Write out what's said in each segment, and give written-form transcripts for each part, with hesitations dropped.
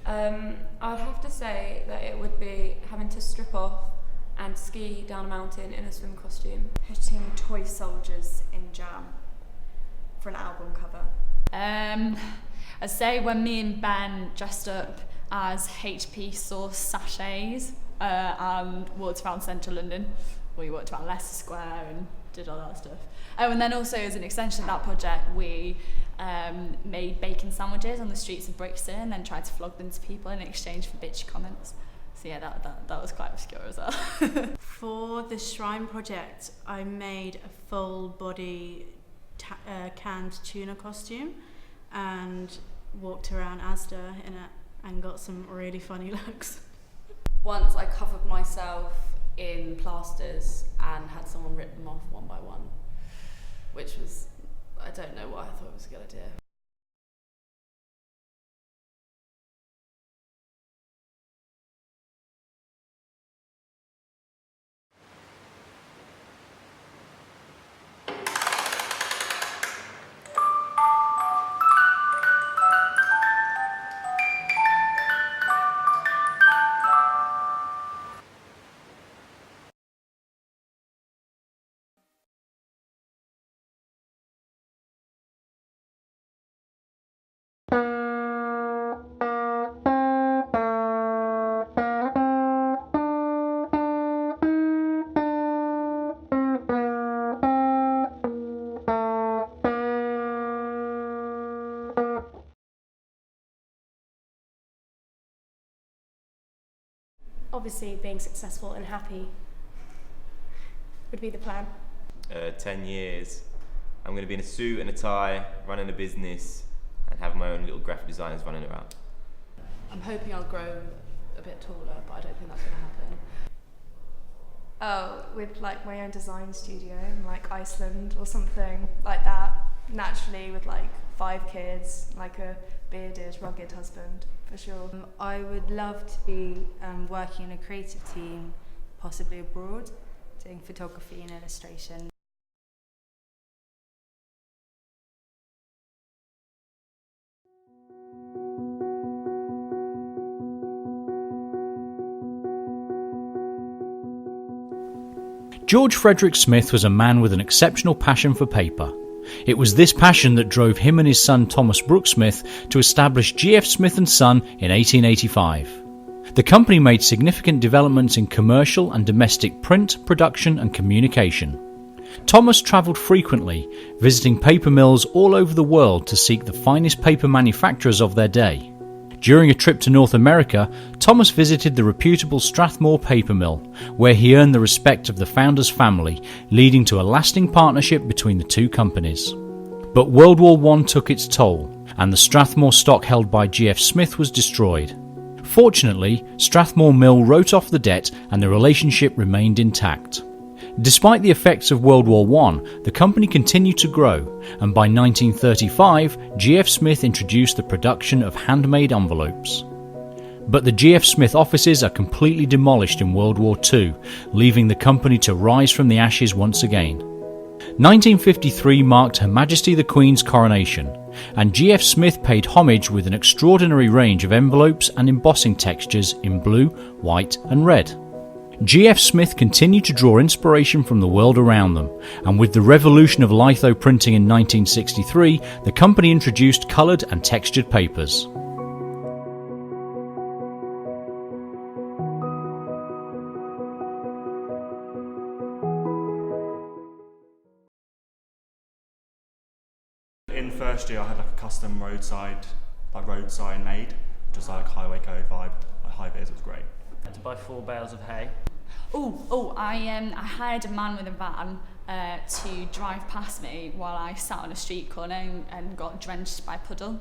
I'd have to say that it would be having to strip off and ski down a mountain in a swim costume. Hitting toy soldiers in jam for an album cover. I'd say when me and Ben dressed up as HP sauce sachets and walked around central London. We walked around Leicester Square and did all that stuff. Oh, and then also as an extension of that project, we made bacon sandwiches on the streets of Brixton and then tried to flog them to people in exchange for bitchy comments. So yeah, that was quite obscure as well. For the Shrine project, I made a full body canned tuna costume and walked around Asda in it and got some really funny looks. Once I covered myself in plasters and had someone rip them off one by one, which was, I don't know why I thought it was a good idea. Obviously, being successful and happy would be the plan. 10 years. I'm going to be in a suit and a tie, running a business, and have my own little graphic designers running around. I'm hoping I'll grow a bit taller, but I don't think that's going to happen. Oh, with like my own design studio in like Iceland or something like that. Naturally, with like 5 kids, like a bearded, rugged husband, for sure. I would love to be working in a creative team, possibly abroad, doing photography and illustration. George Frederick Smith was a man with an exceptional passion for paper. It was this passion that drove him and his son Thomas Brooks Smith to establish G.F. Smith & Son in 1885. The company made significant developments in commercial and domestic print, production and communication. Thomas travelled frequently, visiting paper mills all over the world to seek the finest paper manufacturers of their day. During a trip to North America, Thomas visited the reputable Strathmore paper mill, where he earned the respect of the founder's family, leading to a lasting partnership between the two companies. But World War I took its toll, and the Strathmore stock held by G.F. Smith was destroyed. Fortunately, Strathmore Mill wrote off the debt and the relationship remained intact. Despite the effects of World War I, the company continued to grow, and by 1935, G.F. Smith introduced the production of handmade envelopes. But the G.F. Smith offices are completely demolished in World War II, leaving the company to rise from the ashes once again. 1953 marked Her Majesty the Queen's coronation, and G.F. Smith paid homage with an extraordinary range of envelopes and embossing textures in blue, white and red. G.F. Smith continued to draw inspiration from the world around them, and with the revolution of litho printing in 1963, the company introduced coloured and textured papers. In first year I had like a custom road sign made, just like highway code vibe, like high vis, it was great. To buy 4 bales of hay. I hired a man with a van to drive past me while I sat on a street corner and got drenched by puddle.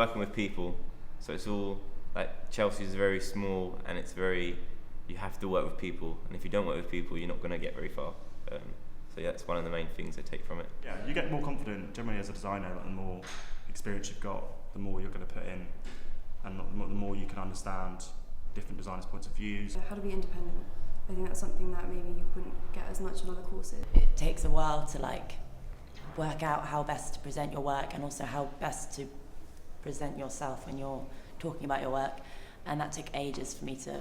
working with people. So it's all like Chelsea's very small, and it's very, you have to work with people, and if you don't work with people, you're not going to get very far. So yeah, that's one of the main things I take from it. Yeah, you get more confident generally as a designer, and the more experience you've got, the more you're going to put in, and the more you can understand different designers' points of views. How to be independent. I think that's something that maybe you wouldn't get as much on other courses. It takes a while to like work out how best to present your work, and also how best to present yourself when you're talking about your work, and that took ages for me to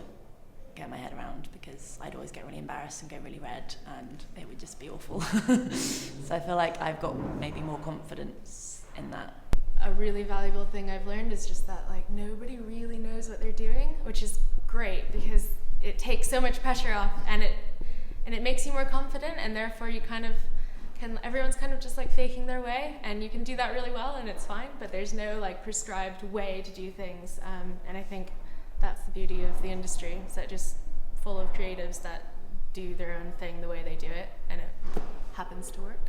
get my head around, because I'd always get really embarrassed and go really red, and it would just be awful. So I feel like I've got maybe more confidence in that. A really valuable thing I've learned is just that like nobody really knows what they're doing, which is great because it takes so much pressure off, and it makes you more confident, and therefore you kind of everyone's kind of just like faking their way, and you can do that really well, and it's fine, but there's no like prescribed way to do things, and I think that's the beauty of the industry, is that just full of creatives that do their own thing the way they do it, and it happens to work.